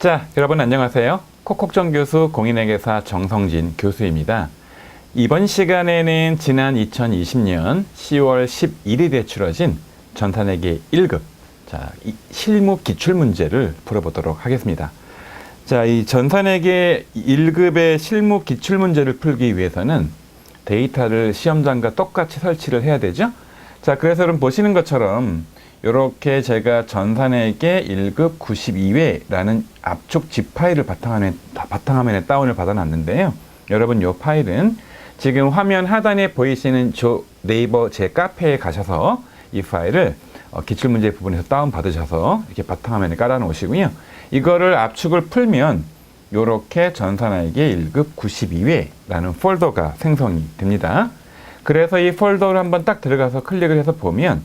자, 여러분 안녕하세요. 콕콕정 교수 공인회계사 정성진 교수입니다. 이번 시간에는 지난 2020년 10월 11일에 치러진 전산회계 1급 실무 기출문제를 풀어보도록 하겠습니다. 자, 이 전산회계 1급의 실무 기출문제를 풀기 위해서는 데이터를 시험장과 똑같이 설치를 해야 되죠. 자, 그래서 여러분 보시는 것처럼 이렇게 제가 전산회계 1급 92회라는 압축 zip 파일을 바탕화면에 다운을 받아놨는데요. 여러분 이 파일은 지금 화면 하단에 보이시는 저 네이버 제 카페에 가셔서 이 파일을 기출문제 부분에서 다운 받으셔서 이렇게 바탕화면에 깔아 놓으시고요. 이거를 압축을 풀면 이렇게 전산회계 1급 92회라는 폴더가 생성이 됩니다. 그래서 이 폴더를 한번 딱 들어가서 클릭을 해서 보면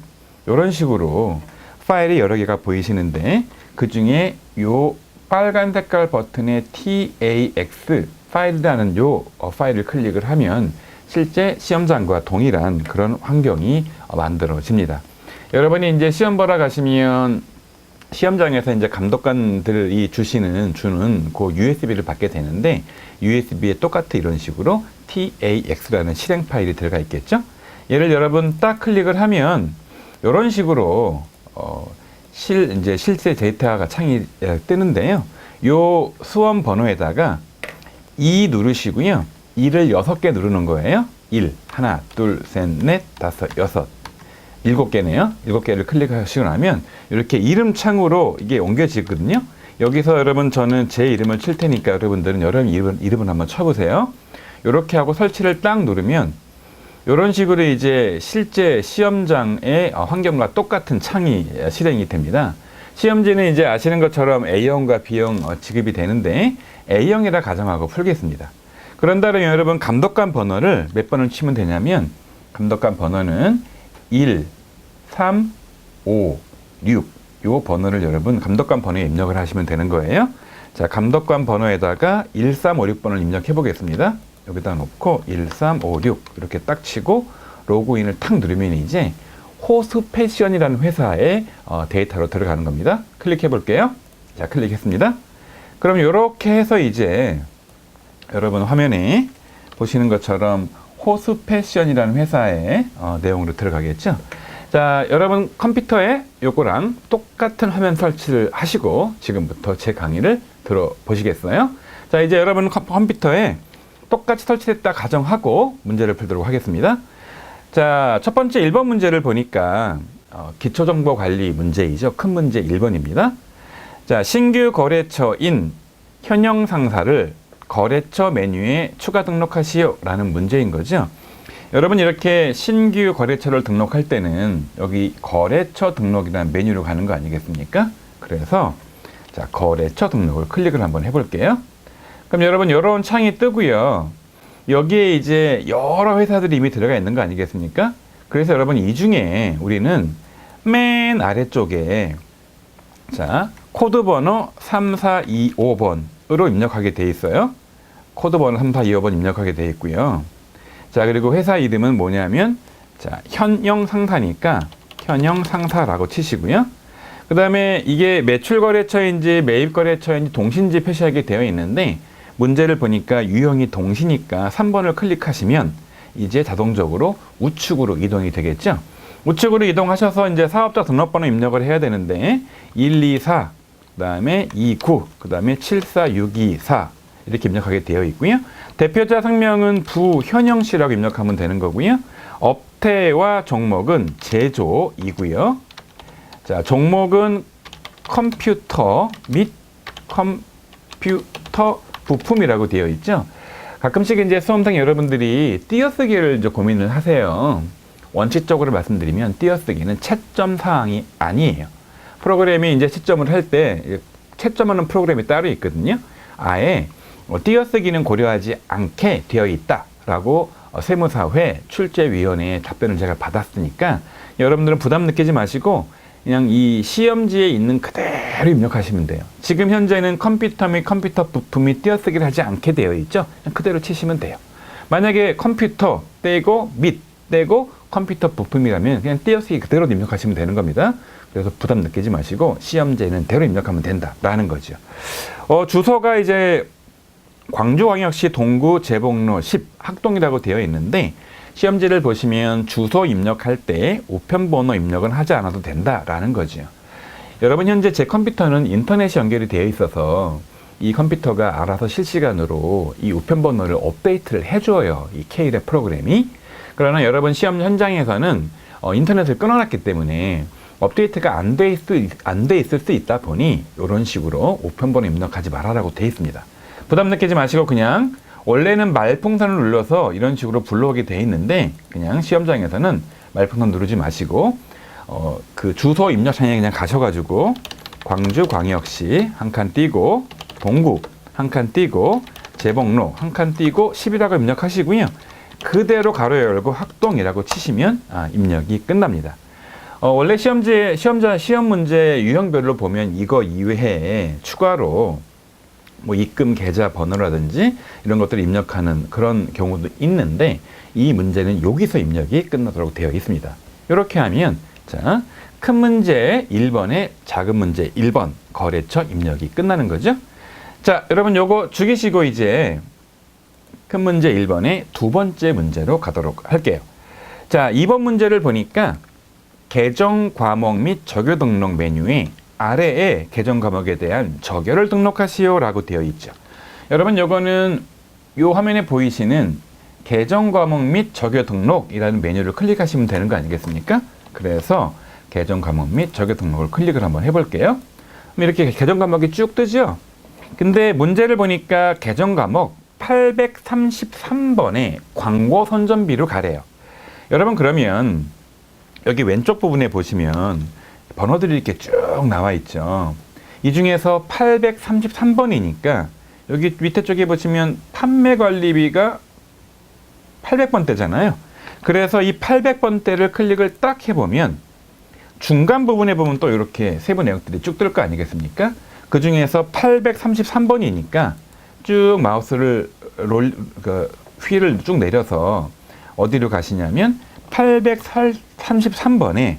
이런 식으로 파일이 여러 개가 보이시는데 그 중에 요 빨간 색깔 버튼에 TAX 파일이라는 요 파일을 클릭을 하면 실제 시험장과 동일한 그런 환경이 만들어집니다. 여러분이 이제 시험 보러 가시면 시험장에서 이제 감독관들이 주는 그 USB를 받게 되는데 USB에 똑같이 이런 식으로 TAX라는 실행 파일이 들어가 있겠죠. 얘를 여러분 딱 클릭을 하면 이런 식으로 실제 데이터가 창이 뜨는데요. 요 수험 번호에다가 2 누르시고요. 2를 6개 누르는 거예요. 1, 하나, 둘, 셋, 넷, 다섯, 여섯, 7개네요. 7개를 클릭하시고 나면 이렇게 이름 창으로 이게 옮겨지거든요. 여기서 여러분 저는 제 이름을 칠 테니까 여러분들은 여러분 이름을 한번 쳐보세요. 이렇게 하고 설치를 딱 누르면 이런 식으로 이제 실제 시험장의 환경과 똑같은 창이 실행이 됩니다. 시험지는 이제 아시는 것처럼 A형과 B형 지급이 되는데 A형이라 가정하고 풀겠습니다. 그런 다음에 여러분 감독관 번호를 몇 번을 치면 되냐면 감독관 번호는 1, 3, 5, 6 요 번호를 여러분 감독관 번호에 입력을 하시면 되는 거예요. 자, 감독관 번호에다가 1356번을 입력해 보겠습니다. 여기다 놓고 1356 이렇게 딱 치고 로그인을 탁 누르면 이제 호스패션이라는 회사의 데이터로 들어가는 겁니다. 클릭해 볼게요. 자, 클릭했습니다. 그럼 이렇게 해서 이제 여러분 화면에 보시는 것처럼 호스패션이라는 회사의 내용으로 들어가겠죠. 자, 여러분 컴퓨터에 요거랑 똑같은 화면 설치를 하시고 지금부터 제 강의를 들어보시겠어요? 자, 이제 여러분 컴퓨터에 똑같이 설치됐다 가정하고 문제를 풀도록 하겠습니다. 자, 첫 번째 1번 문제를 보니까 기초정보관리 문제이죠. 큰 문제 1번입니다. 자, 신규 거래처인 현영 상사를 거래처 메뉴에 추가 등록하시오 라는 문제인 거죠. 여러분 이렇게 신규 거래처를 등록할 때는 여기 거래처 등록이라는 메뉴로 가는 거 아니겠습니까? 그래서 자, 거래처 등록을 클릭을 한번 해볼게요. 그럼 여러분 이런 창이 뜨고요. 여기에 이제 여러 회사들이 이미 들어가 있는 거 아니겠습니까? 그래서 여러분 이 중에 우리는 맨 아래쪽에 자, 코드 번호 3425번으로 입력하게 돼 있어요. 코드 번호 3425번 입력하게 돼 있고요. 자, 그리고 회사 이름은 뭐냐면 자, 현영 상사니까 현영 상사라고 치시고요. 그 다음에 이게 매출 거래처인지 매입 거래처인지 동신지 표시하게 되어 있는데 문제를 보니까 유형이 동시니까 3번을 클릭하시면 이제 자동적으로 우측으로 이동이 되겠죠. 우측으로 이동하셔서 이제 사업자 등록번호 입력을 해야 되는데 124, 그 다음에 29, 그 다음에 74624 이렇게 입력하게 되어 있고요. 대표자 성명은 부현영 씨라고 입력하면 되는 거고요. 업태와 종목은 제조이고요. 자, 종목은 컴퓨터 및 컴퓨터 부품이라고 되어 있죠. 가끔씩 이제 수험생 여러분들이 띄어쓰기를 이제 고민을 하세요. 원칙적으로 말씀드리면 띄어쓰기는 채점 사항이 아니에요. 프로그램이 이제 채점을 할 때 채점하는 프로그램이 따로 있거든요. 아예 띄어쓰기는 고려하지 않게 되어 있다라고 세무사회 출제위원회의 답변을 제가 받았으니까 여러분들은 부담 느끼지 마시고 그냥 이 시험지에 있는 그대로 입력하시면 돼요. 지금 현재는 컴퓨터 및 컴퓨터 부품이 띄어쓰기를 하지 않게 되어 있죠. 그냥 그대로 치시면 돼요. 만약에 컴퓨터 떼고 및 떼고 컴퓨터 부품이라면 그냥 띄어쓰기 그대로 입력하시면 되는 겁니다. 그래서 부담 느끼지 마시고 시험지에는 대로 입력하면 된다라는 거죠. 주소가 이제 광주광역시 동구 재봉로 10 학동이라고 되어 있는데 시험지를 보시면 주소 입력할 때 우편번호 입력은 하지 않아도 된다라는 거죠. 여러분 현재 제 컴퓨터는 인터넷이 연결이 되어 있어서 이 컴퓨터가 알아서 실시간으로 이 우편번호를 업데이트를 해줘요. 이 Kref 프로그램이. 그러나 여러분 시험 현장에서는 인터넷을 끊어놨기 때문에 업데이트가 안 돼 있을 수 있다 보니 이런 식으로 우편번호 입력하지 말아라고 되어 있습니다. 부담 느끼지 마시고 그냥 원래는 말풍선을 눌러서 이런 식으로 불러오게 돼 있는데 그냥 시험장에서는 말풍선 누르지 마시고 그 주소 입력창에 그냥 가셔가지고 광주광역시 한 칸 띄고 동구 한 칸 띄고 재봉로 한 칸 띄고 10이라고 입력하시고요. 그대로 가로 열고 학동이라고 치시면 입력이 끝납니다. 원래 시험 문제 유형별로 보면 이거 이외에 추가로 뭐 입금 계좌 번호라든지 이런 것들을 입력하는 그런 경우도 있는데 이 문제는 여기서 입력이 끝나도록 되어 있습니다. 이렇게 하면 자, 큰 문제 1번에 작은 문제 1번 거래처 입력이 끝나는 거죠. 자, 여러분 요거 죽이시고 이제 큰 문제 1번에 두 번째 문제로 가도록 할게요. 자, 2번 문제를 보니까 계정 과목 및 적요 등록 메뉴에 아래에 계정 과목에 대한 적요를 등록하시오 라고 되어 있죠. 여러분 요거는 요 화면에 보이시는 계정 과목 및 적요 등록이라는 메뉴를 클릭하시면 되는 거 아니겠습니까? 그래서 계정 과목 및 적요 등록을 클릭을 한번 해볼게요. 이렇게 계정 과목이 쭉 뜨죠. 근데 문제를 보니까 계정 과목 833번에 광고 선전비로 가래요. 여러분 그러면 여기 왼쪽 부분에 보시면 번호들이 이렇게 쭉 나와 있죠. 이 중에서 833번이니까 여기 밑에 쪽에 보시면 판매관리비가 800번대잖아요. 그래서 이 800번대를 클릭을 딱 해보면 중간 부분에 보면 또 이렇게 세부 내역들이 쭉 뜰 거 아니겠습니까? 그 중에서 833번이니까 쭉 마우스를 휠을 쭉 내려서 어디로 가시냐면 833번에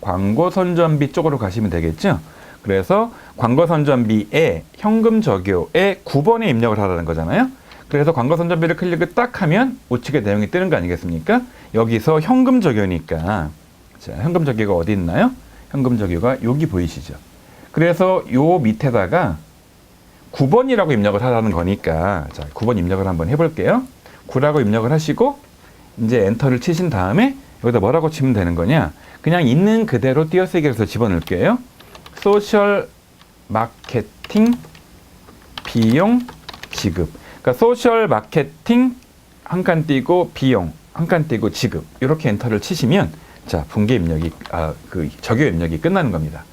광고 선전비 쪽으로 가시면 되겠죠. 그래서 광고 선전비에 현금 적요에 9번에 입력을 하라는 거잖아요. 그래서 광고 선전비를 클릭을 딱 하면 우측에 내용이 뜨는 거 아니겠습니까? 여기서 현금 적요니까 자, 현금 적요가 어디 있나요? 현금 적요가 여기 보이시죠? 그래서 요 밑에다가 9번이라고 입력을 하라는 거니까 자, 9번 입력을 한번 해볼게요. 9라고 입력을 하시고 이제 엔터를 치신 다음에 여기다 뭐라고 치면 되는 거냐? 그냥 있는 그대로 띄어쓰기를 해서 집어넣을게요. 소셜 마케팅 비용 지급. 그러니까 소셜 마케팅 한 칸 띄고 비용 한 칸 띄고 지급. 이렇게 엔터를 치시면 자, 분계 입력이 그 적요 입력이 끝나는 겁니다.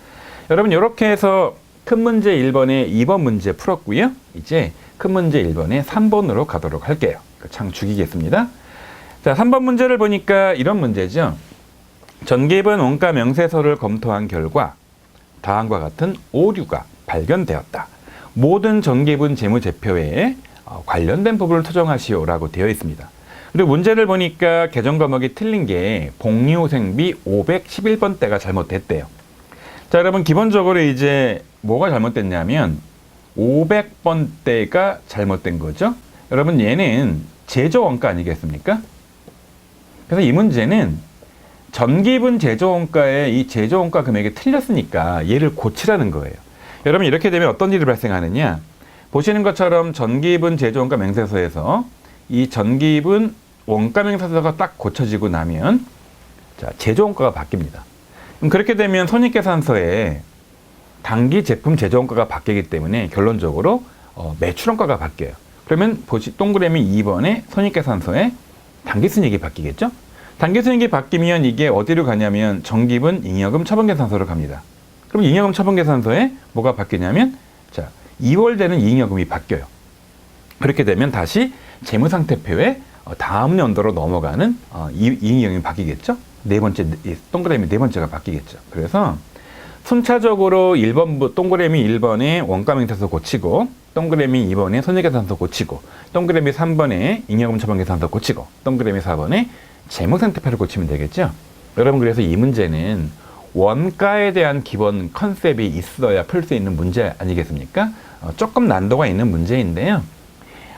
여러분 이렇게 해서 큰 문제 1번에 2번 문제 풀었고요. 이제 큰 문제 1번에 3번으로 가도록 할게요. 창 죽이겠습니다. 자, 3번 문제를 보니까 이런 문제죠. 전기분 원가 명세서를 검토한 결과 다음과 같은 오류가 발견되었다. 모든 전기분 재무제표에 관련된 부분을 토정하시오라고 되어 있습니다. 그리고 문제를 보니까 계정 과목이 틀린 게 복리후생비 511번대가 잘못됐대요. 자, 여러분 기본적으로 이제 뭐가 잘못됐냐면 500번대가 잘못된 거죠. 여러분 얘는 제조원가 아니겠습니까? 그래서 이 문제는 전기분 제조원가의 이 제조원가 금액이 틀렸으니까 얘를 고치라는 거예요. 여러분 이렇게 되면 어떤 일이 발생하느냐? 보시는 것처럼 전기분 제조원가 명세서에서 이 전기분 원가 명세서가 딱 고쳐지고 나면 자, 제조원가가 바뀝니다. 그럼 그렇게 되면 손익계산서에 당기 제품 제조원가가 바뀌기 때문에 결론적으로 매출원가가 바뀌어요. 그러면 동그라미 2번에 손익계산서에 당기순이익이 바뀌겠죠? 당기순이익이 바뀌면 이게 어디로 가냐면 전기분 잉여금 처분계산서로 갑니다. 그럼 잉여금 처분계산서에 뭐가 바뀌냐면 자, 2월 되는 잉여금이 바뀌어요. 그렇게 되면 다시 재무상태표에 다음 연도로 넘어가는 잉여금이 바뀌겠죠? 네 번째, 동그라미 네 번째가 바뀌겠죠. 그래서 순차적으로 1번, 동그라미 1번에 원가명세서 고치고, 동그라미 2번에 손익계산서 고치고, 동그라미 3번에 잉여금 처분계산서 고치고, 동그라미 4번에 재무상태표를 고치면 되겠죠. 여러분, 그래서 이 문제는 원가에 대한 기본 컨셉이 있어야 풀 수 있는 문제 아니겠습니까? 조금 난도가 있는 문제인데요.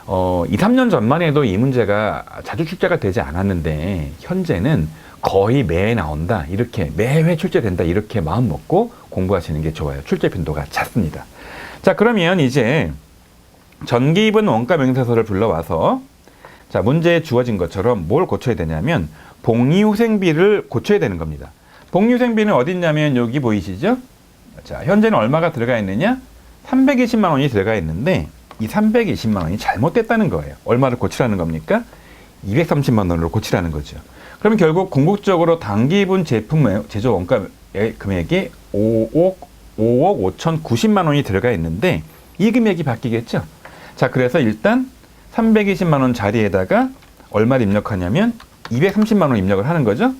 2, 3년 전만 해도 이 문제가 자주 출제가 되지 않았는데 현재는 거의 매해 나온다, 이렇게 매회 출제된다, 이렇게 마음 먹고 공부하시는 게 좋아요. 출제 빈도가 잦습니다. 자, 그러면 이제 전기입은 원가 명세서를 불러와서 자, 문제에 주어진 것처럼 뭘 고쳐야 되냐면 복리후생비를 고쳐야 되는 겁니다. 복리후생비는 어디 있냐면 여기 보이시죠? 자, 현재는 얼마가 들어가 있느냐? 320만 원이 들어가 있는데 이 320만 원이 잘못됐다는 거예요. 얼마를 고치라는 겁니까? 230만 원으로 고치라는 거죠. 그러면 결국 궁극적으로 단기입은 제품 제조 원가 금액이 5억 5,090만 원이 들어가 있는데 이 금액이 바뀌겠죠. 자, 그래서 일단 320만 원 자리에다가 얼마를 입력하냐면 230만 원 입력을 하는 거죠.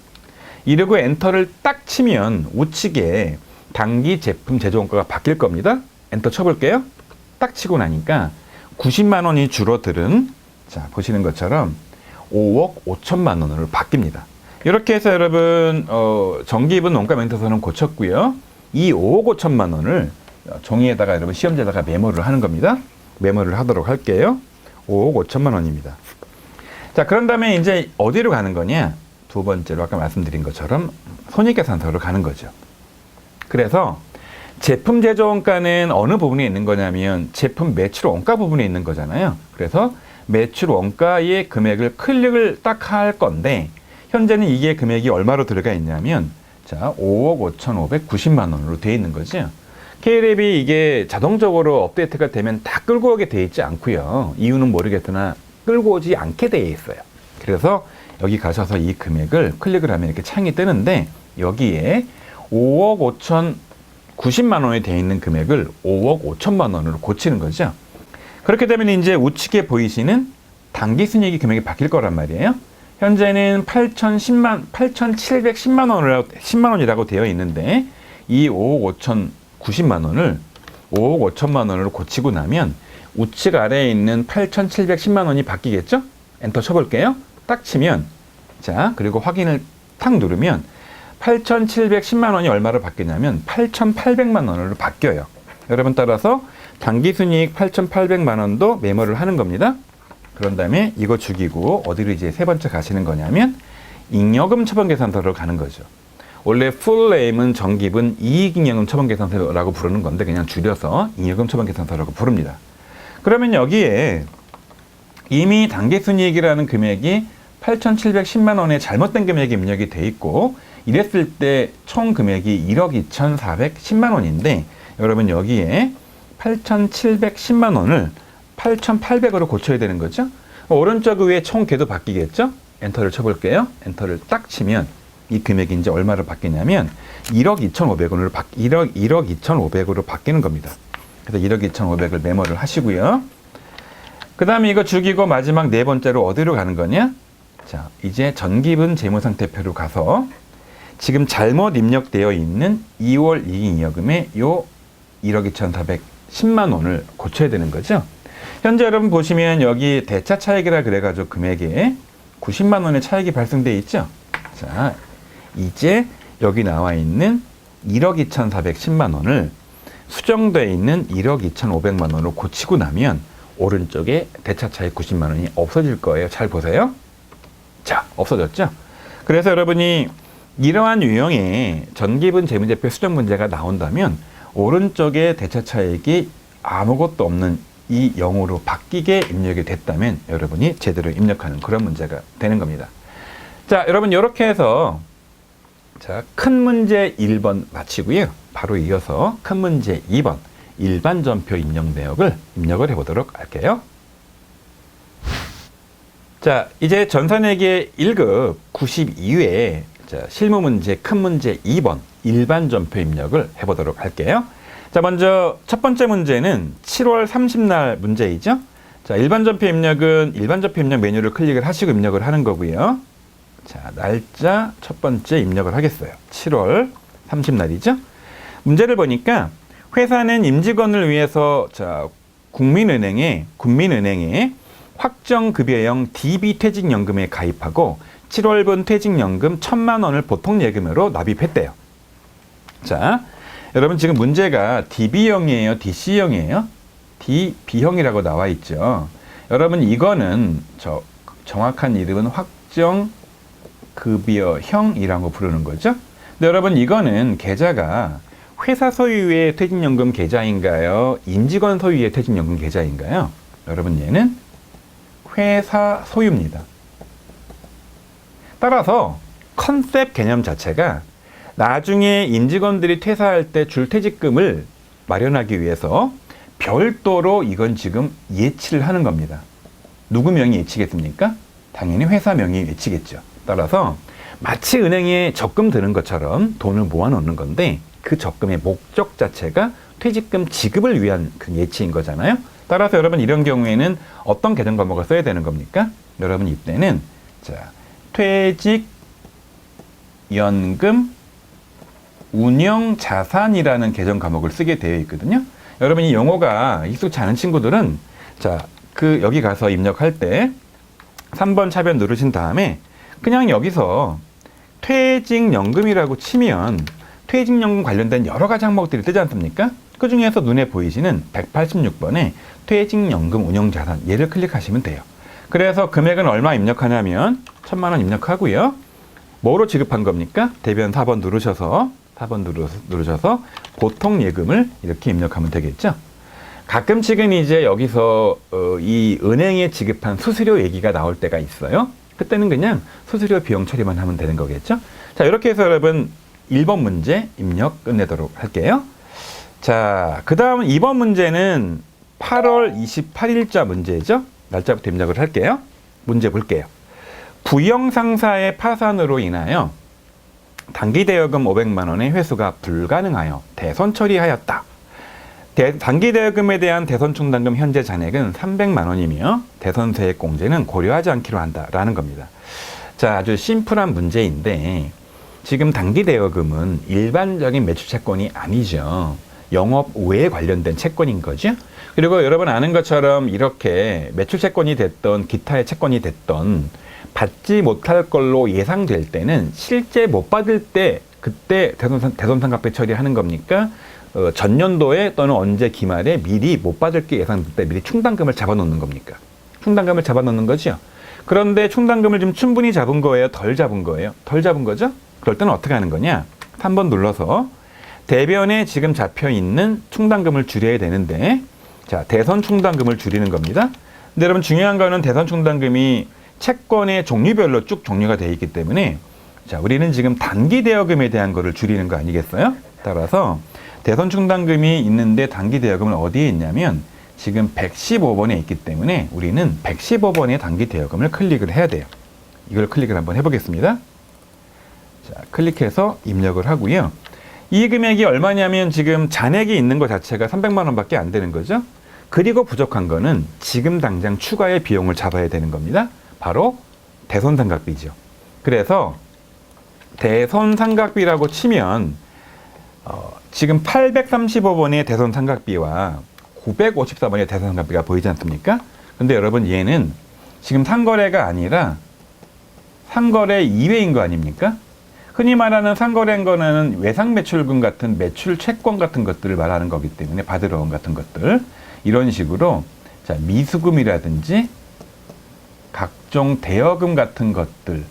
이러고 엔터를 딱 치면 우측에 단기 제품 제조 원가가 바뀔 겁니다. 엔터 쳐볼게요. 딱 치고 나니까 90만 원이 줄어들은, 자, 보시는 것처럼 5억 5천만 원으로 바뀝니다. 이렇게 해서 여러분 전기입은 원가 명세서는 고쳤고요. 이 5억 5천만 원을 종이에다가 여러분 시험지에다가 메모를 하는 겁니다. 메모를 하도록 할게요. 5억 5천만 원입니다. 자, 그런 다음에 이제 어디로 가는 거냐? 두 번째로 아까 말씀드린 것처럼 손익계산서로 가는 거죠. 그래서 제품 제조 원가는 어느 부분에 있는 거냐면 제품 매출 원가 부분에 있는 거잖아요. 그래서 매출 원가의 금액을 클릭을 딱 할 건데 현재는 이게 금액이 얼마로 들어가 있냐면 자, 5억 5,590만 원으로 되어 있는 거죠. K랩이 이게 자동적으로 업데이트가 되면 다 끌고 오게 되어 있지 않고요. 이유는 모르겠으나 끌고 오지 않게 되어 있어요. 그래서 여기 가셔서 이 금액을 클릭을 하면 이렇게 창이 뜨는데 여기에 5억 5,090만 원이 되어 있는 금액을 5억 5천만 원으로 고치는 거죠. 그렇게 되면 이제 우측에 보이시는 당기순이익 금액이 바뀔 거란 말이에요. 현재는 8,710만 원이라고 되어 있는데 이 5억 5,090만 원을 5억 5천만 원으로 고치고 나면 우측 아래에 있는 8,710만 원이 바뀌겠죠? 엔터 쳐볼게요. 딱 치면 자, 그리고 확인을 탁 누르면 8,710만 원이 얼마로 바뀌냐면 8,800만 원으로 바뀌어요. 여러분, 따라서 당기순이익 8,800만 원도 메모를 하는 겁니다. 그런 다음에 이거 죽이고 어디로 이제 세 번째 가시는 거냐면 잉여금 처분계산서로 가는 거죠. 원래 풀네임은 전기입은 이익잉여금 처분계산서라고 부르는 건데 그냥 줄여서 잉여금 처분계산서라고 부릅니다. 그러면 여기에 이미 당기순이익이라는 금액이 8,710만 원의 잘못된 금액이 입력이 돼 있고 이랬을 때 총 금액이 1억 2,410만 원인데 여러분 여기에 8,710만 원을 8,800으로 고쳐야 되는 거죠. 오른쪽 위에 총 궤도 바뀌겠죠. 엔터를 쳐볼게요. 엔터를 딱 치면 이 금액이 이제 얼마로 바뀌냐면 1억 2,500원으로 1억 2,500으로 바뀌는 겁니다. 그래서 1억 2,500을 메모를 하시고요. 그 다음에 이거 죽이고 마지막 네 번째로 어디로 가는 거냐? 자, 이제 전기입은 재무상태표로 가서 지금 잘못 입력되어 있는 2월 이익잉여금의 요 1억 2,410만 원을 고쳐야 되는 거죠. 현재 여러분 보시면 여기 대차 차익이라 그래가지고 금액에 90만 원의 차익이 발생되어 있죠. 자, 이제 여기 나와 있는 1억 2,410만 원을 수정되어 있는 1억 2,500만 원으로 고치고 나면 오른쪽에 대차 차익 90만 원이 없어질 거예요. 잘 보세요. 자, 없어졌죠? 그래서 여러분이 이러한 유형의 전기입은 재무제표 수정 문제가 나온다면 오른쪽에 대차 차익이 아무것도 없는 이 0으로 바뀌게 입력이 됐다면 여러분이 제대로 입력하는 그런 문제가 되는 겁니다. 자, 여러분 이렇게 해서 자, 큰 문제 1번 마치고요. 바로 이어서 큰 문제 2번 일반 전표 입력 내역을 입력을 해보도록 할게요. 자, 이제 전산회계 1급 92회 자, 실무 문제 큰 문제 2번 일반 전표 입력을 해보도록 할게요. 자, 먼저 첫 번째 문제는 7월 30날 문제이죠. 자, 일반 전표 입력은 일반 전표 입력 메뉴를 클릭을 하시고 입력을 하는 거고요. 자, 날짜 첫 번째 입력을 하겠어요. 7월 30날이죠. 문제를 보니까 회사는 임직원을 위해서 자, 국민은행에 확정급여형 DB퇴직연금에 가입하고 7월분 퇴직연금 1,000만 원을 보통 예금으로 납입했대요. 자, 여러분 지금 문제가 DB형이에요? DC형이에요? DB형이라고 나와 있죠. 여러분 이거는 정확한 이름은 확정급여형이라고 부르는 거죠. 근데 여러분 이거는 계좌가 회사 소유의 퇴직연금 계좌인가요? 임직원 소유의 퇴직연금 계좌인가요? 여러분 얘는 회사 소유입니다. 따라서 컨셉 개념 자체가 나중에 임직원들이 퇴사할 때 줄 퇴직금을 마련하기 위해서 별도로 이건 지금 예치를 하는 겁니다. 누구 명의 예치겠습니까? 당연히 회사 명의 예치겠죠. 따라서 마치 은행에 적금 드는 것처럼 돈을 모아놓는 건데 그 적금의 목적 자체가 퇴직금 지급을 위한 그 예치인 거잖아요. 따라서 여러분 이런 경우에는 어떤 계정 과목을 써야 되는 겁니까? 여러분 이때는 퇴직연금 운영자산이라는 계정 과목을 쓰게 되어 있거든요. 여러분 이 용어가 익숙치 않은 친구들은 여기 가서 입력할 때 3번 차변 누르신 다음에 그냥 여기서 퇴직연금이라고 치면 퇴직연금 관련된 여러 가지 항목들이 뜨지 않습니까? 그 중에서 눈에 보이시는 186번에 퇴직연금 운영자산 얘를 클릭하시면 돼요. 그래서 금액은 얼마 입력하냐면 1,000만 원 입력하고요. 뭐로 지급한 겁니까? 대변 4번 누르셔서 보통 예금을 이렇게 입력하면 되겠죠. 가끔씩은 이제 여기서 이 은행에 지급한 수수료 얘기가 나올 때가 있어요. 그때는 그냥 수수료 비용 처리만 하면 되는 거겠죠. 자, 이렇게 해서 여러분 1번 문제 입력 끝내도록 할게요. 자, 그 다음 2번 문제는 8월 28일자 문제죠. 날짜부터 입력을 할게요. 문제 볼게요. 부영상사의 파산으로 인하여 단기대여금 500만 원의 회수가 불가능하여 대손 처리하였다. 단기대여금에 대한 대손충당금 현재 잔액은 300만 원이며 대손세액 공제는 고려하지 않기로 한다라는 겁니다. 자, 아주 심플한 문제인데 지금 단기대여금은 일반적인 매출 채권이 아니죠. 영업 외에 관련된 채권인 거죠. 그리고 여러분 아는 것처럼 이렇게 매출 채권이 됐던 기타의 채권이 됐던 받지 못할 걸로 예상될 때는 실제 못 받을 때 그때 대손상각비 처리하는 겁니까? 전년도에 또는 언제 기말에 미리 못 받을 게 예상될 때 미리 충당금을 잡아놓는 겁니까? 충당금을 잡아놓는 거죠. 그런데 충당금을 좀 충분히 잡은 거예요? 덜 잡은 거예요? 덜 잡은 거죠? 그럴 때는 어떻게 하는 거냐? 3번 눌러서 대변에 지금 잡혀 있는 충당금을 줄여야 되는데 자, 대선 충당금을 줄이는 겁니다. 근데 여러분 중요한 거는 대선 충당금이 채권의 종류별로 쭉 종류가 되어 있기 때문에 자, 우리는 지금 단기 대여금에 대한 거를 줄이는 거 아니겠어요? 따라서 대선 충당금이 있는데 단기 대여금은 어디에 있냐면 지금 115번에 있기 때문에 우리는 115번의 단기 대여금을 클릭을 해야 돼요. 이걸 클릭을 한번 해보겠습니다. 자, 클릭해서 입력을 하고요. 이 금액이 얼마냐면 지금 잔액이 있는 것 자체가 300만 원밖에 안 되는 거죠. 그리고 부족한 거는 지금 당장 추가의 비용을 잡아야 되는 겁니다. 바로 대손상각비죠. 그래서 대손상각비라고 치면 지금 835번의 대손상각비와 954번의 대손상각비가 보이지 않습니까? 근데 여러분 얘는 지금 상거래가 아니라 상거래 이외인 거 아닙니까? 흔히 말하는 상거래인 거는 외상매출금 같은 매출 채권 같은 것들을 말하는 거기 때문에 받으러 온 같은 것들 이런 식으로 자, 미수금이라든지 각종 대여금 같은 것들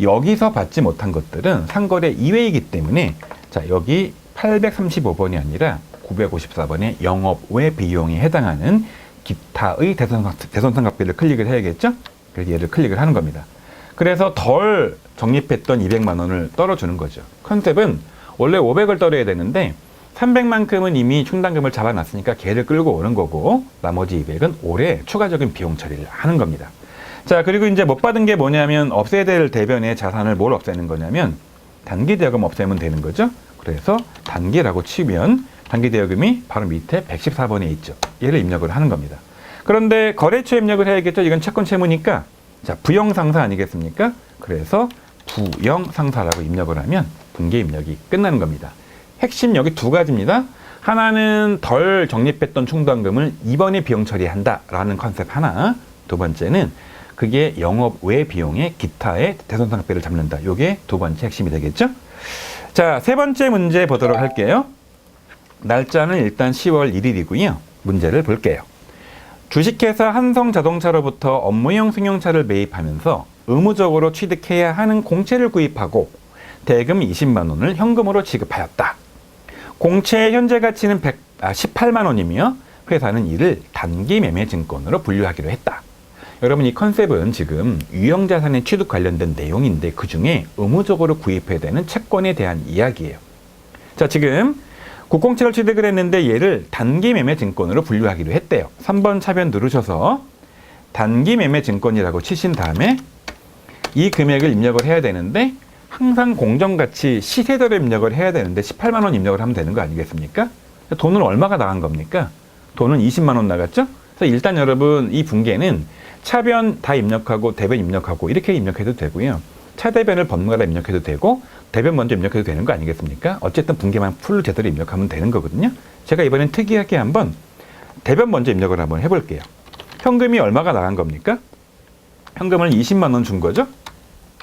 여기서 받지 못한 것들은 상거래 이외이기 때문에 자, 여기 835번이 아니라 954번의 영업 외 비용에 해당하는 기타의 대손상각비를 클릭을 해야겠죠? 그래서 얘를 클릭을 하는 겁니다. 그래서 덜 적립했던 200만 원을 떨어주는 거죠. 컨셉은 원래 500을 떨어야 되는데 300만큼은 이미 충당금을 잡아놨으니까 걔를 끌고 오는 거고 나머지 200은 올해 추가적인 비용 처리를 하는 겁니다. 자, 그리고 이제 못 받은 게 뭐냐면 없애야 될 대변의 자산을 뭘 없애는 거냐면 단기대여금 없애면 되는 거죠. 그래서 단기라고 치면 단기대여금이 바로 밑에 114번에 있죠. 얘를 입력을 하는 겁니다. 그런데 거래처 입력을 해야겠죠. 이건 채권 채무니까 자, 부영상사 아니겠습니까? 그래서 부영상사라고 입력을 하면 분계 입력이 끝나는 겁니다. 핵심 여기 두 가지입니다. 하나는 덜 적립했던 충당금을 이번에 비용 처리한다라는 컨셉 하나. 두 번째는 그게 영업 외 비용의 기타의 대손상각비를 잡는다. 요게 두 번째 핵심이 되겠죠? 자, 세 번째 문제 보도록 할게요. 날짜는 일단 10월 1일이고요. 문제를 볼게요. 주식회사 한성자동차로부터 업무용 승용차를 매입하면서 의무적으로 취득해야 하는 공채를 구입하고 대금 20만 원을 현금으로 지급하였다. 공채의 현재 가치는 18만 원이며 회사는 이를 단기 매매 증권으로 분류하기로 했다. 여러분, 이 컨셉은 지금 유형자산의 취득 관련된 내용인데 그중에 의무적으로 구입해야 되는 채권에 대한 이야기예요. 자, 지금 국공채를 취득을 했는데 얘를 단기 매매 증권으로 분류하기로 했대요. 3번 차변 누르셔서 단기 매매 증권이라고 치신 다음에 이 금액을 입력을 해야 되는데 항상 공정가치 시세대로 입력을 해야 되는데 18만 원 입력을 하면 되는 거 아니겠습니까? 돈은 얼마가 나간 겁니까? 돈은 20만 원 나갔죠? 그래서 일단 여러분 이 분계는 차변 다 입력하고 대변 입력하고 이렇게 입력해도 되고요. 차대변을 번갈아 입력해도 되고 대변 먼저 입력해도 되는 거 아니겠습니까? 어쨌든 분계만 풀로 제대로 입력하면 되는 거거든요. 제가 이번엔 특이하게 한번 대변 먼저 입력을 한번 해볼게요. 현금이 얼마가 나간 겁니까? 현금을 20만 원 준 거죠?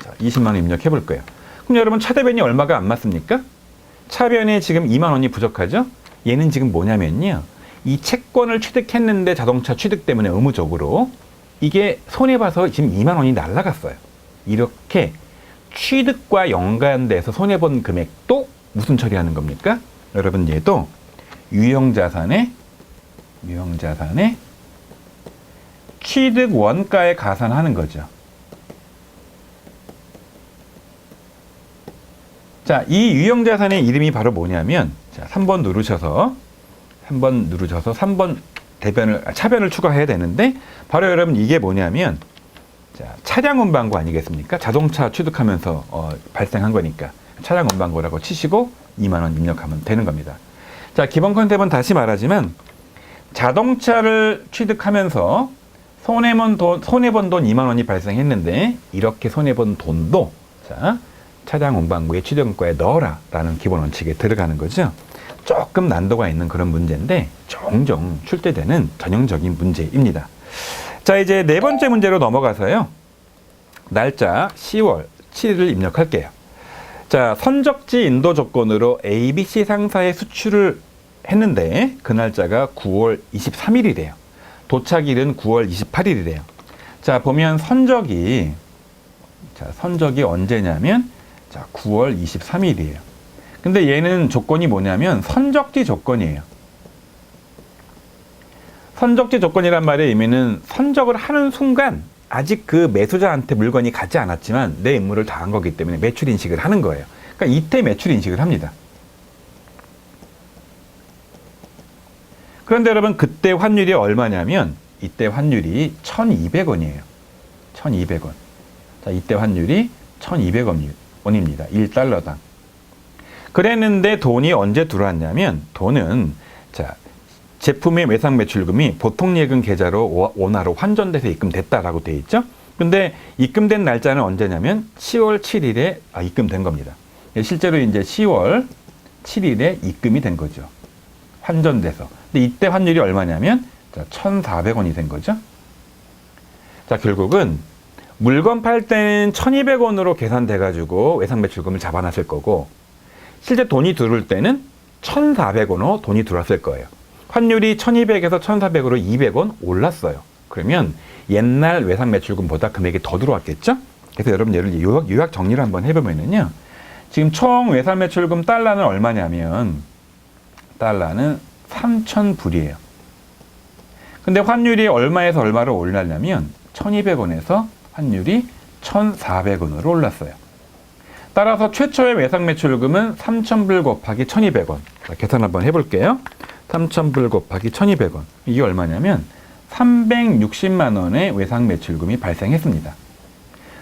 자, 20만 원 입력해 볼 거예요. 그럼 여러분 차대변이 얼마가 안 맞습니까? 차변에 지금 2만 원이 부족하죠? 얘는 지금 뭐냐면요. 이 채권을 취득했는데 자동차 취득 때문에 의무적으로 이게 손해봐서 지금 2만 원이 날라갔어요. 이렇게 취득과 연관돼서 손해본 금액도 무슨 처리하는 겁니까? 여러분 얘도 유형자산의 취득 원가에 가산하는 거죠. 자, 이 유형자산의 이름이 바로 뭐냐면, 자, 3번 누르셔서 3번 차변을 추가해야 되는데, 바로 여러분 이게 뭐냐면, 자, 차량 운반고 아니겠습니까? 자동차 취득하면서 발생한 거니까 차량 운반고라고 치시고 2만 원 입력하면 되는 겁니다. 자, 기본 컨셉은 다시 말하지만 자동차를 취득하면서 손해본 돈 2만 원이 발생했는데 이렇게 손해본 돈도 자, 차량 운반고의 취득원가에 넣어라라는 기본 원칙에 들어가는 거죠. 조금 난도가 있는 그런 문제인데 종종 출제되는 전형적인 문제입니다. 자, 이제 네 번째 문제로 넘어가서요. 날짜 10월 7일을 입력할게요. 자, 선적지 인도 조건으로 ABC 상사에 수출을 했는데 그 날짜가 9월 23일이래요. 도착일은 9월 28일이래요. 자, 보면 선적이 언제냐면 자, 9월 23일이에요. 근데 얘는 조건이 뭐냐면 선적지 조건이에요. 선적지 조건이란 말의 의미는 선적을 하는 순간 아직 그 매수자한테 물건이 가지 않았지만 내 임무를 다한 거기 때문에 매출 인식을 하는 거예요. 그러니까 이때 매출 인식을 합니다. 그런데 여러분 그때 환율이 얼마냐면 이때 환율이 1,200원이에요. 1,200원. 자, 이때 환율이 1,200원입니다. 1달러당. 그랬는데 돈이 언제 들어왔냐면 돈은 자, 제품의 외상 매출금이 보통 예금 계좌로 원화로 환전돼서 입금됐다라고 돼 있죠. 근데 입금된 날짜는 언제냐면 10월 7일에 입금된 겁니다. 실제로 이제 10월 7일에 입금이 된 거죠. 환전돼서. 근데 이때 환율이 얼마냐면 1,400원이 된 거죠. 자, 결국은 물건 팔 때는 1,200원으로 계산돼 가지고 외상 매출금을 잡아놨을 거고 실제 돈이 들어올 때는 1,400원으로 돈이 들어왔을 거예요. 환율이 1,200에서 1,400으로 200원 올랐어요. 그러면 옛날 외상 매출금보다 금액이 더 들어왔겠죠? 그래서 여러분 예를 요약 정리를 한번 해보면요. 지금 총 외상 매출금 달러는 얼마냐면 달러는 3,000불이에요. 근데 환율이 얼마에서 얼마로 올랐냐면 1,200원에서 환율이 1,400원으로 올랐어요. 따라서 최초의 외상 매출금은 3,000불 곱하기 1,200원. 자, 계산 한번 해볼게요. 3,000불 곱하기 1,200원. 이게 얼마냐면 360만 원의 외상 매출금이 발생했습니다.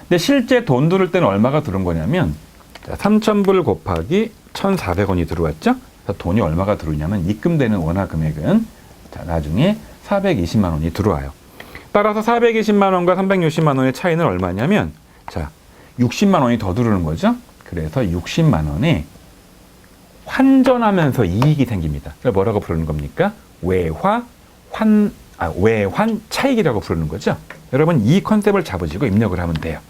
근데 실제 돈 들을 때는 얼마가 들어온 거냐면 3,000불 곱하기 1,400원이 들어왔죠? 돈이 얼마가 들어오냐면 입금되는 원화 금액은 자, 나중에 420만 원이 들어와요. 따라서 420만 원과 360만 원의 차이는 얼마냐면 자, 60만 원이 더 들어오는 거죠. 그래서 60만 원에 환전하면서 이익이 생깁니다. 그걸 뭐라고 부르는 겁니까? 외환 차익이라고 부르는 거죠. 여러분 이 컨셉을 잡으시고 입력을 하면 돼요.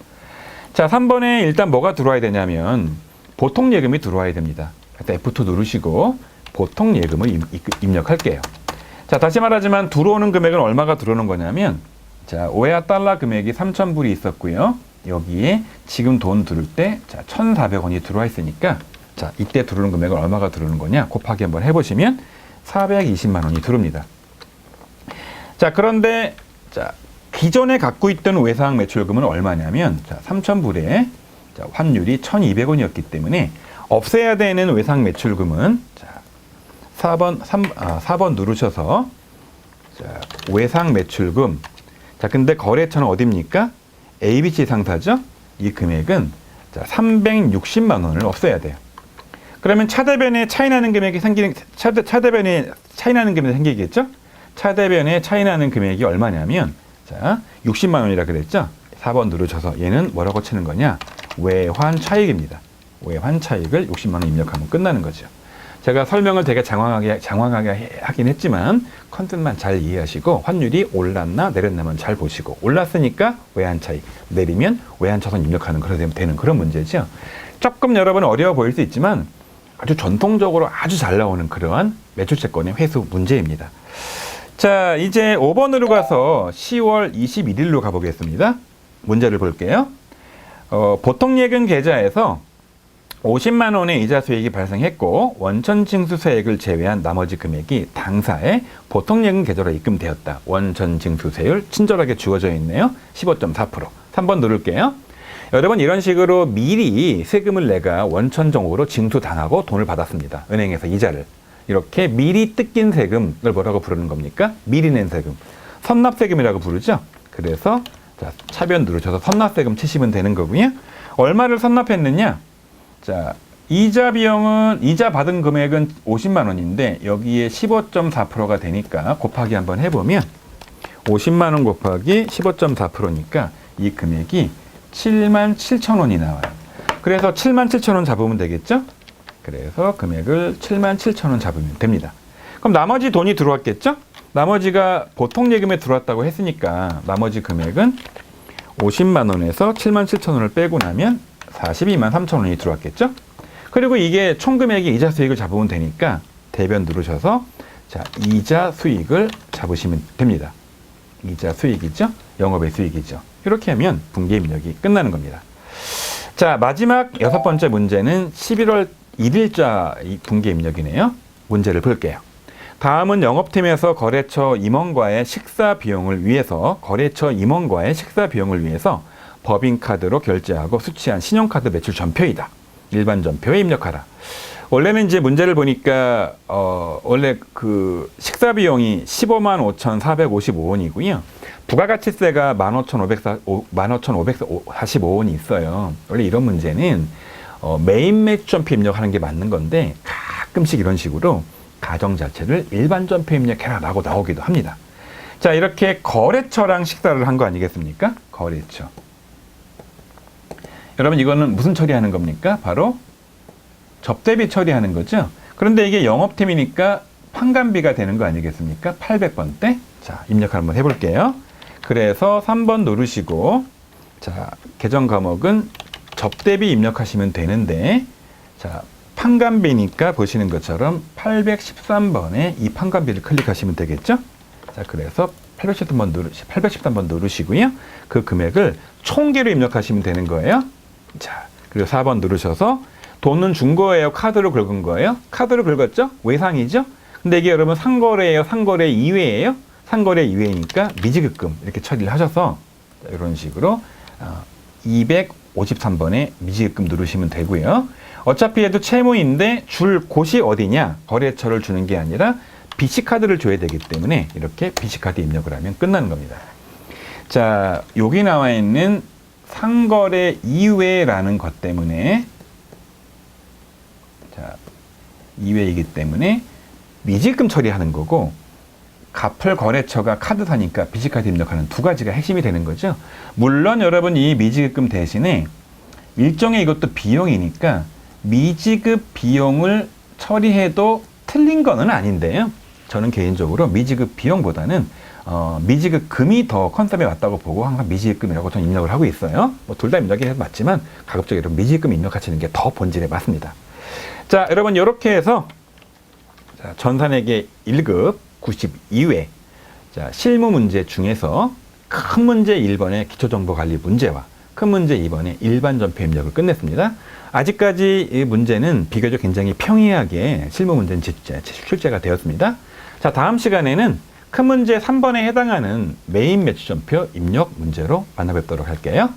자, 3번에 일단 뭐가 들어와야 되냐면 보통 예금이 들어와야 됩니다. 그래서 F2 누르시고 보통 예금을 입력할게요. 자, 다시 말하지만 들어오는 금액은 얼마가 들어오는 거냐면, 자, 오해아 달러 금액이 3,000불이 있었고요. 여기에 지금 돈 들을 때, 자, 1,400원이 들어와 있으니까, 자, 이때 들어오는 금액은 얼마가 들어오는 거냐? 곱하기 한번 해보시면 420만 원이 들어옵니다. 자, 그런데, 자, 기존에 갖고 있던 외상 매출금은 얼마냐면, 자, 3,000불에 자, 환율이 1,200원이었기 때문에 없애야 되는 외상 매출금은, 자, 4번 누르셔서, 자, 외상 매출금. 자, 근데 거래처는 어딥니까? ABC 상사죠? 이 금액은, 자, 360만 원을 없애야 돼요. 그러면 차대변에 차이 나는 금액이 차대변에 차이 나는 금액이 생기겠죠? 차대변에 차이 나는 금액이 얼마냐면, 자, 60만 원이라 그랬죠? 4번 누르셔서 얘는 뭐라고 치는 거냐? 외환 차익입니다. 외환 차익을 60만 원 입력하면 끝나는 거죠. 제가 설명을 되게 장황하게 하긴 했지만 컨셉만 잘 이해하시고 환율이 올랐나 내렸나만 잘 보시고, 올랐으니까 외환 차익, 내리면 외환 차손 입력하는 되는 그런 문제죠. 조금 여러분 어려워 보일 수 있지만 아주 전통적으로 아주 잘 나오는 그러한 매출채권의 회수 문제입니다. 자, 이제 5번으로 가서 10월 21일로 가보겠습니다. 문제를 볼게요. 보통 예금 계좌에서 50만 원의 이자 수익이 발생했고 원천 징수세액을 제외한 나머지 금액이 당사의 보통 예금 계좌로 입금되었다. 원천 징수세율 친절하게 주어져 있네요. 15.4%. 3번 누를게요. 여러분 이런 식으로 미리 세금을 내가 원천적으로 징수당하고 돈을 받았습니다. 은행에서 이자를. 이렇게 미리 뜯긴 세금을 뭐라고 부르는 겁니까? 미리 낸 세금. 선납세금이라고 부르죠. 그래서 자, 차변 누르셔서 선납세금 치시면 되는 거고요. 얼마를 선납했느냐? 자, 이자 받은 금액은 50만 원인데 여기에 15.4%가 되니까 곱하기 한번 해보면 50만 원 곱하기 15.4%니까 이 금액이 7만 7천 원이 나와요. 그래서 7만 7천 원 잡으면 되겠죠? 그래서 금액을 7만 7천 원 잡으면 됩니다. 그럼 나머지 돈이 들어왔겠죠? 나머지가 보통 예금에 들어왔다고 했으니까 나머지 금액은 50만 원에서 7만 7천 원을 빼고 나면 42만 3천 원이 들어왔겠죠? 그리고 이게 총 금액이 이자 수익을 잡으면 되니까 대변 누르셔서 자, 이자 수익을 잡으시면 됩니다. 이자 수익이죠? 영업의 수익이죠. 이렇게 하면 분기 입력이 끝나는 겁니다. 자, 마지막 6번째 문제는 11월 1일자 분기 입력이네요. 문제를 볼게요. 다음은 영업팀에서 거래처 임원과의 식사 비용을 위해서 법인카드로 결제하고 수취한 신용카드 매출 전표이다. 일반 전표에 입력하라. 원래는 이제 문제를 보니까 원래 그 식사 비용이 15만 5,455원이고요. 부가가치세가 15,545원이 있어요. 원래 이런 문제는 메인 매출 전표 입력하는 게 맞는 건데 가끔씩 이런 식으로 가정 자체를 일반 전표 입력해라 라고 나오기도 합니다. 자, 이렇게 거래처랑 식사를 한 거 아니겠습니까? 거래처. 여러분 이거는 무슨 처리하는 겁니까? 바로 접대비 처리하는 거죠. 그런데 이게 영업팀이니까 판관비가 되는 거 아니겠습니까? 800번대. 자, 입력 한번 해볼게요. 그래서 3번 누르시고 자, 계정 과목은 접대비 입력하시면 되는데 되는데 판관비니까 보시는 것처럼 813번에 이 판관비를 클릭하시면 되겠죠? 자, 그래서 813번 누르시고요. 그 금액을 총계로 입력하시면 되는 거예요. 자, 그리고 4번 누르셔서 돈은 준 거예요? 카드로 긁은 거예요? 카드로 긁었죠? 외상이죠? 근데 이게 여러분 상거래예요? 상거래 이외예요? 상거래 이외니까 미지급금 이렇게 처리를 하셔서 이런 식으로 253번에 미지급금 누르시면 되고요. 어차피 얘도 채무인데 줄 곳이 어디냐? 거래처를 주는 게 아니라 BC카드를 줘야 되기 때문에 이렇게 BC카드 입력을 하면 끝나는 겁니다. 자, 여기 나와 있는 상거래 이외라는 것 때문에 자, 이외이기 때문에 미지급금 처리하는 거고 갚을 거래처가 카드사니까 BC카드 입력하는 두 가지가 핵심이 되는 거죠. 물론 여러분 이 미지급금 대신에 일종의 이것도 비용이니까 미지급 비용을 처리해도 틀린 거는 아닌데요. 저는 개인적으로 미지급 비용보다는 미지급 금이 더 컨셉에 맞다고 보고 항상 미지급금이라고 저는 입력을 하고 있어요. 뭐 둘 다 입력이 맞지만 가급적이로 미지급 입력하시는 게 더 본질에 맞습니다. 자, 여러분 이렇게 해서 전산회계 1급 92회 실무 문제 중에서 큰 문제 1번의 기초정보관리 문제와 큰 문제 2번의 일반 전표 입력을 끝냈습니다. 아직까지 이 문제는 비교적 굉장히 평이하게 실무 문제는 출제가 되었습니다. 자, 다음 시간에는 큰 문제 3번에 해당하는 메인 매치 전표 입력 문제로 만나뵙도록 할게요.